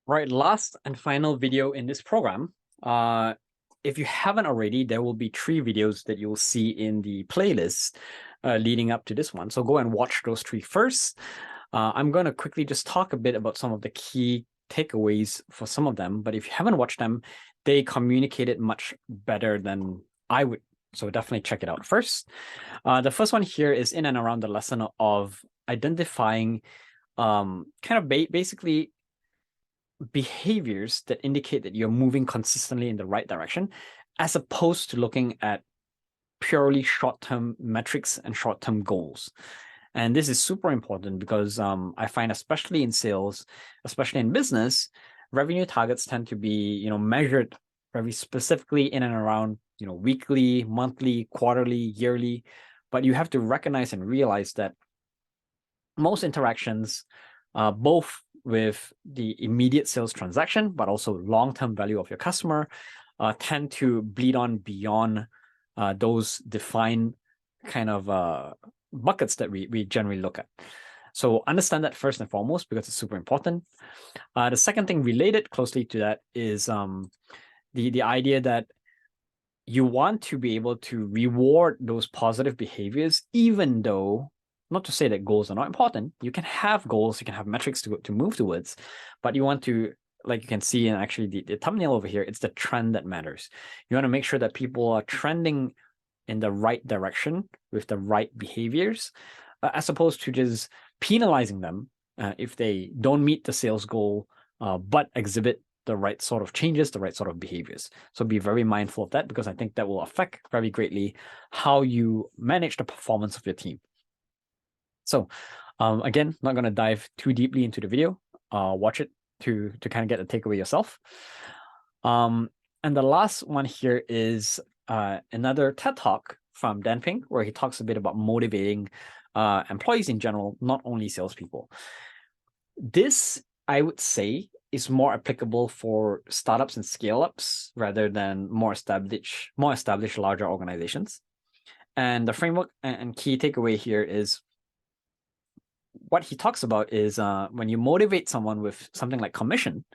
Right, last and final video in this program. If you haven't already, there will be 3 videos that you'll see in the playlist leading up to this one. So go and watch those 3 first. I'm going to quickly just talk a bit about some of the key takeaways for some of them. But if you haven't watched them, they communicate it much better than I would. So definitely check it out first. The first one here is in and around the lesson of identifying basically behaviors that indicate that you're moving consistently in the right direction, as opposed to looking at purely short-term metrics and short-term goals. And this is super important because I find, especially in sales, especially in business, revenue targets tend to be, measured very specifically in and around, weekly, monthly, quarterly, yearly. But you have to recognize and realize that most interactions, both with the immediate sales transaction, but also long-term value of your customer, tend to bleed on beyond those defined kind of buckets that we generally look at. So understand that first and foremost, because it's super important. The second thing related closely to that is the idea that you want to be able to reward those positive behaviors, even though, not to say that goals are not important. You can have goals, you can have metrics to move towards, but you want to, like you can see in actually the thumbnail over here, it's the trend that matters. You want to make sure that people are trending in the right direction with the right behaviors, as opposed to just penalizing them if they don't meet the sales goal, but exhibit the right sort of changes, the right sort of behaviors. So be very mindful of that, because I think that will affect very greatly how you manage the performance of your team. So again, not going to dive too deeply into the video. Watch it to kind of get the takeaway yourself. And the last one here is another TED Talk from Dan Pink, where he talks a bit about motivating employees in general, not only salespeople. This, I would say, is more applicable for startups and scale-ups rather than more established larger organizations. And the framework and key takeaway here is, what he talks about is when you motivate someone with something like commission,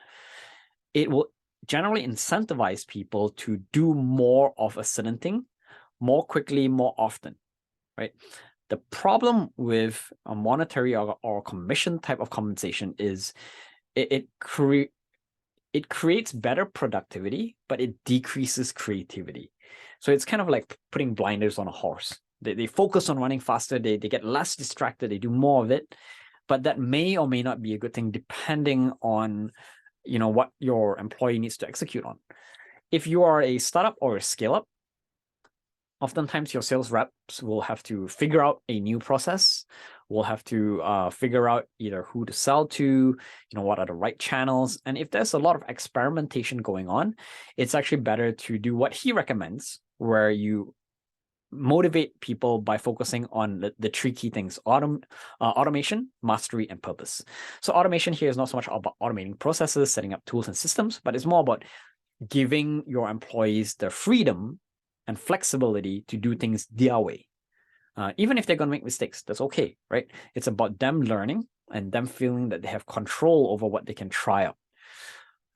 it will generally incentivize people to do more of a certain thing more quickly, more often, right? The problem with a monetary or commission type of compensation is it creates better productivity, but it decreases creativity. So it's kind of like putting blinders on a horse. They focus on running faster, they get less distracted, they do more of it, but that may or may not be a good thing depending on what your employee needs to execute on. If you are a startup or a scale-up, oftentimes your sales reps will have to figure out a new process, will have to figure out either who to sell to, what are the right channels. And if there's a lot of experimentation going on, it's actually better to do what he recommends, where you motivate people by focusing on the 3 key things: automation, mastery, and purpose. So automation here is not so much about automating processes, setting up tools and systems, but it's more about giving your employees the freedom and flexibility to do things their way. Even if they're going to make mistakes, that's okay, right? It's about them learning and them feeling that they have control over what they can try out.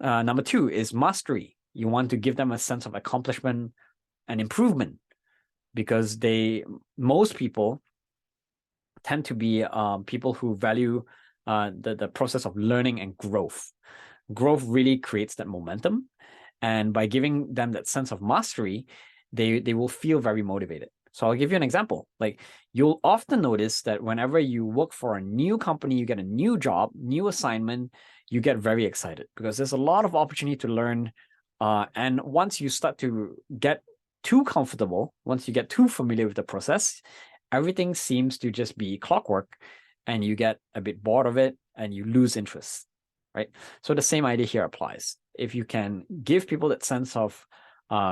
Number 2 is mastery. You want to give them a sense of accomplishment and improvement, because most people tend to be people who value the process of learning and growth. Growth really creates that momentum. And by giving them that sense of mastery, they will feel very motivated. So I'll give you an example. Like, you'll often notice that whenever you work for a new company, you get a new job, new assignment, you get very excited because there's a lot of opportunity to learn. And once you start to get too comfortable, once you get too familiar with the process, everything seems to just be clockwork, and you get a bit bored of it and you lose interest, right? So the same idea here applies. If you can give people that sense of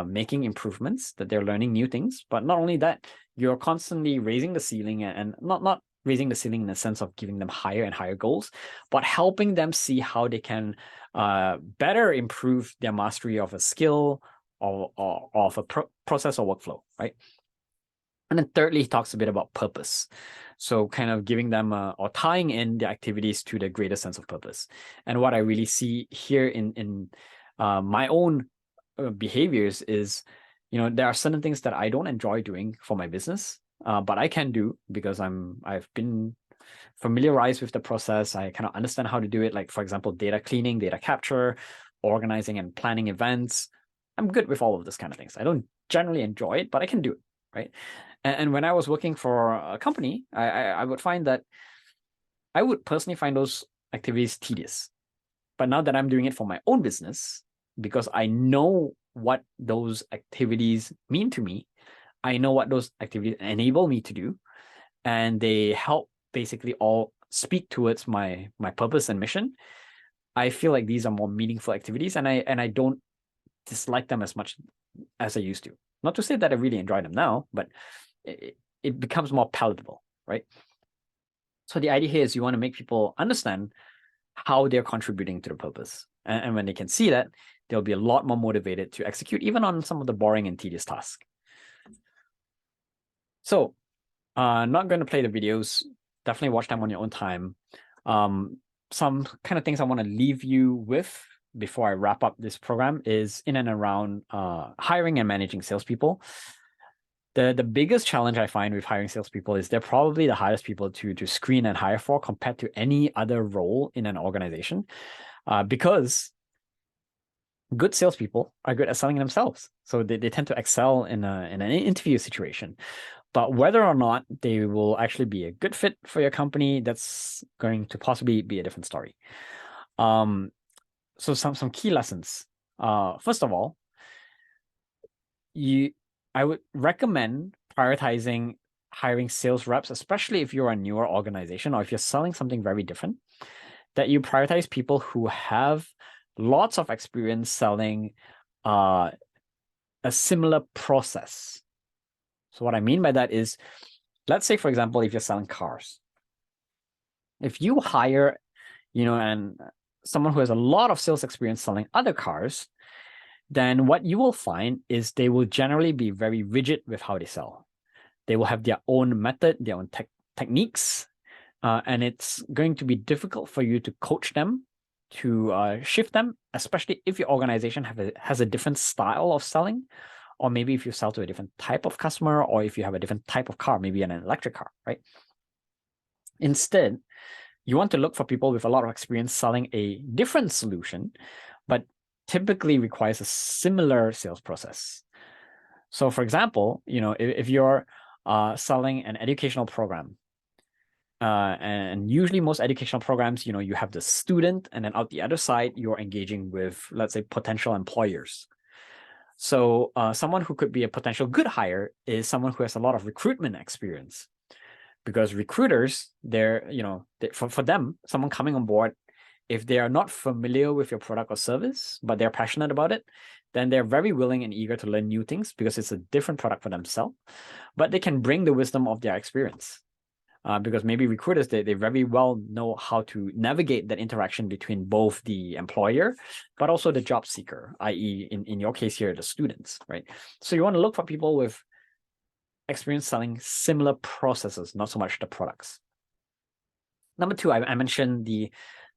making improvements, that they're learning new things, but not only that, you're constantly raising the ceiling, and not raising the ceiling in the sense of giving them higher and higher goals, but helping them see how they can better improve their mastery of a skill or of a process or workflow, right? And then thirdly, he talks a bit about purpose. So kind of giving them or tying in the activities to the greater sense of purpose. And what I really see here in my own behaviors is, there are certain things that I don't enjoy doing for my business, but I can do because I've been familiarized with the process. I kind of understand how to do it. Like, for example, data cleaning, data capture, organizing and planning events. I'm good with all of this kind of things. I don't generally enjoy it, but I can do it, right? And when I was working for a company, I would find that I would personally find those activities tedious. But now that I'm doing it for my own business, because I know what those activities mean to me, I know what those activities enable me to do, and they help basically all speak towards my purpose and mission. I feel like these are more meaningful activities, and I don't dislike them as much as I used to. Not to say that I really enjoy them now, but it becomes more palatable, right? So the idea here is you want to make people understand how they're contributing to the purpose. And when they can see that, they'll be a lot more motivated to execute even on some of the boring and tedious tasks. So not going to play the videos. Definitely watch them on your own time. Some kind of things I want to leave you with before I wrap up this program is in and around hiring and managing salespeople. The biggest challenge I find with hiring salespeople is they're probably the hardest people to screen and hire for compared to any other role in an organization, because good salespeople are good at selling themselves. So they tend to excel in an interview situation. But whether or not they will actually be a good fit for your company, that's going to possibly be a different story. So some key lessons. First of all, I would recommend prioritizing hiring sales reps, especially if you're a newer organization or if you're selling something very different, that you prioritize people who have lots of experience selling a similar process. So what I mean by that is, let's say, for example, if you're selling cars, if you hire, and someone who has a lot of sales experience selling other cars, then what you will find is they will generally be very rigid with how they sell. They will have their own method, their own techniques, and it's going to be difficult for you to coach them, to shift them, especially if your organization has a different style of selling, or maybe if you sell to a different type of customer, or if you have a different type of car, maybe an electric car, right? Instead, you want to look for people with a lot of experience selling a different solution, but typically requires a similar sales process. So for example, if you're selling an educational program, and usually most educational programs, you have the student, and then out the other side, you're engaging with, let's say, potential employers. So someone who could be a potential good hire is someone who has a lot of recruitment experience, because recruiters, for them, someone coming on board, if they are not familiar with your product or service, but they're passionate about it, then they're very willing and eager to learn new things because it's a different product for themselves, but they can bring the wisdom of their experience. Because maybe recruiters, they very well know how to navigate that interaction between both the employer, but also the job seeker, i.e. in your case here, the students, right? So you want to look for people with experience selling similar processes, not so much the products. Number two, I mentioned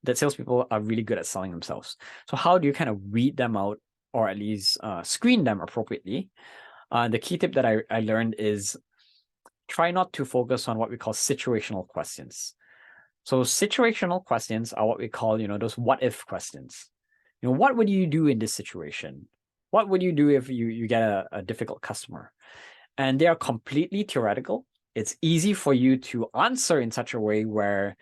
that salespeople are really good at selling themselves. So how do you kind of weed them out, or at least screen them appropriately? The key tip that I learned is try not to focus on what we call situational questions. So situational questions are what we call, those what if questions. What would you do in this situation? What would you do if you get a difficult customer? And they are completely theoretical. It's easy for you to answer in such a way where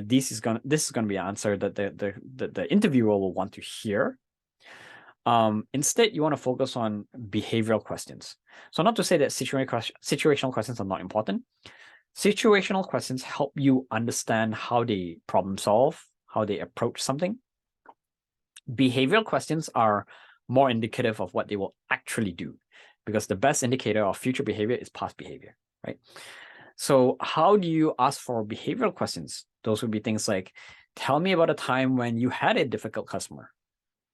this is gonna be an answer that the interviewer will want to hear. Instead, you want to focus on behavioral questions. So not to say that situational questions are not important. Situational questions help you understand how they problem solve, how they approach something. Behavioral questions are more indicative of what they will actually do, because the best indicator of future behavior is past behavior, right? So how do you ask for behavioral questions? Those would be things like, tell me about a time when you had a difficult customer.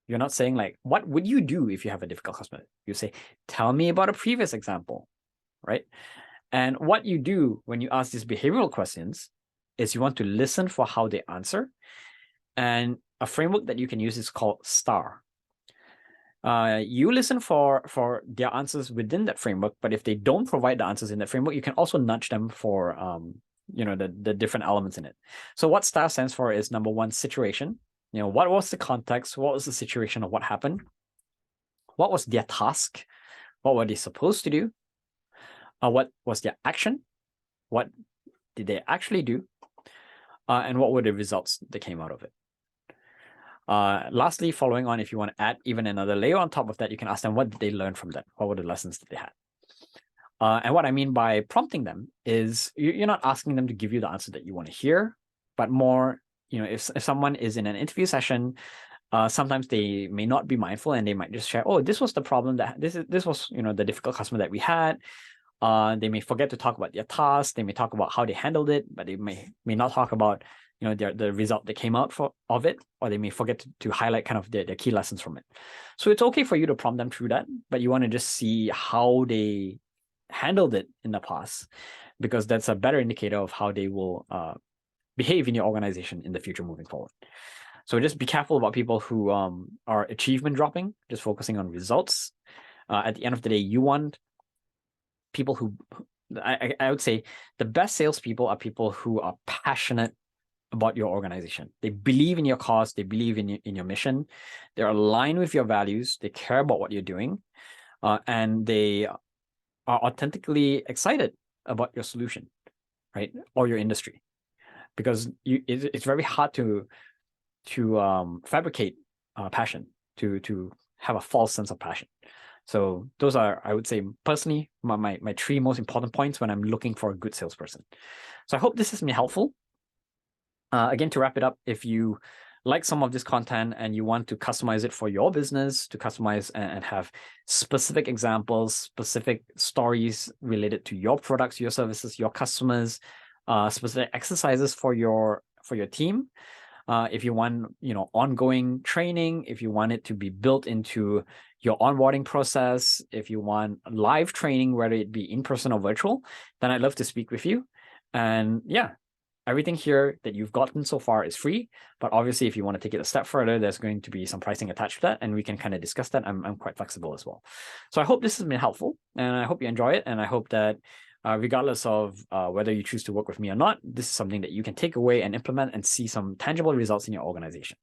You're not saying like, what would you do if you have a difficult customer? You say, tell me about a previous example, right? And what you do when you ask these behavioral questions is you want to listen for how they answer. And a framework that you can use is called STAR. You listen for their answers within that framework, but if they don't provide the answers in that framework, you can also nudge them for the different elements in it. So what STAR stands for is, number one, situation. What was the context? What was the situation of what happened? What was their task? What were they supposed to do? What was their action? What did they actually do? And what were the results that came out of it? Lastly, following on, if you want to add even another layer on top of that, you can ask them, what did they learn from that? What were the lessons that they had? And what I mean by prompting them is you're not asking them to give you the answer that you want to hear, but more, if someone is in an interview session, sometimes they may not be mindful and they might just share, oh, this was the problem this was, the difficult customer that we had. They may forget to talk about their task. They may talk about how they handled it, but they may not talk about the result that came out of it, or they may forget to highlight kind of their key lessons from it. So it's okay for you to prompt them through that, but you want to just see how they handled it in the past, because that's a better indicator of how they will behave in your organization in the future moving forward. So just be careful about people who are achievement dropping, just focusing on results. At the end of the day, you want people who, I would say the best salespeople are people who are passionate about your organization. They believe in your cause. They believe in your mission. They're aligned with your values. They care about what you're doing. And they are authentically excited about your solution, right? Or your industry. Because it's very hard to fabricate passion, to have a false sense of passion. So those are, I would say, personally, my three most important points when I'm looking for a good salesperson. So I hope this has been helpful. Again, to wrap it up, if you like some of this content and you want to customize it for your business, to customize and have specific examples, specific stories related to your products, your services, your customers, specific exercises for your team, if you want, ongoing training, if you want it to be built into your onboarding process, if you want live training, whether it be in person or virtual, then I'd love to speak with you. And yeah, everything here that you've gotten so far is free, but obviously if you want to take it a step further, there's going to be some pricing attached to that, and we can kind of discuss that. I'm quite flexible as well. So I hope this has been helpful, and I hope you enjoy it, and I hope that regardless of whether you choose to work with me or not, this is something that you can take away and implement and see some tangible results in your organization.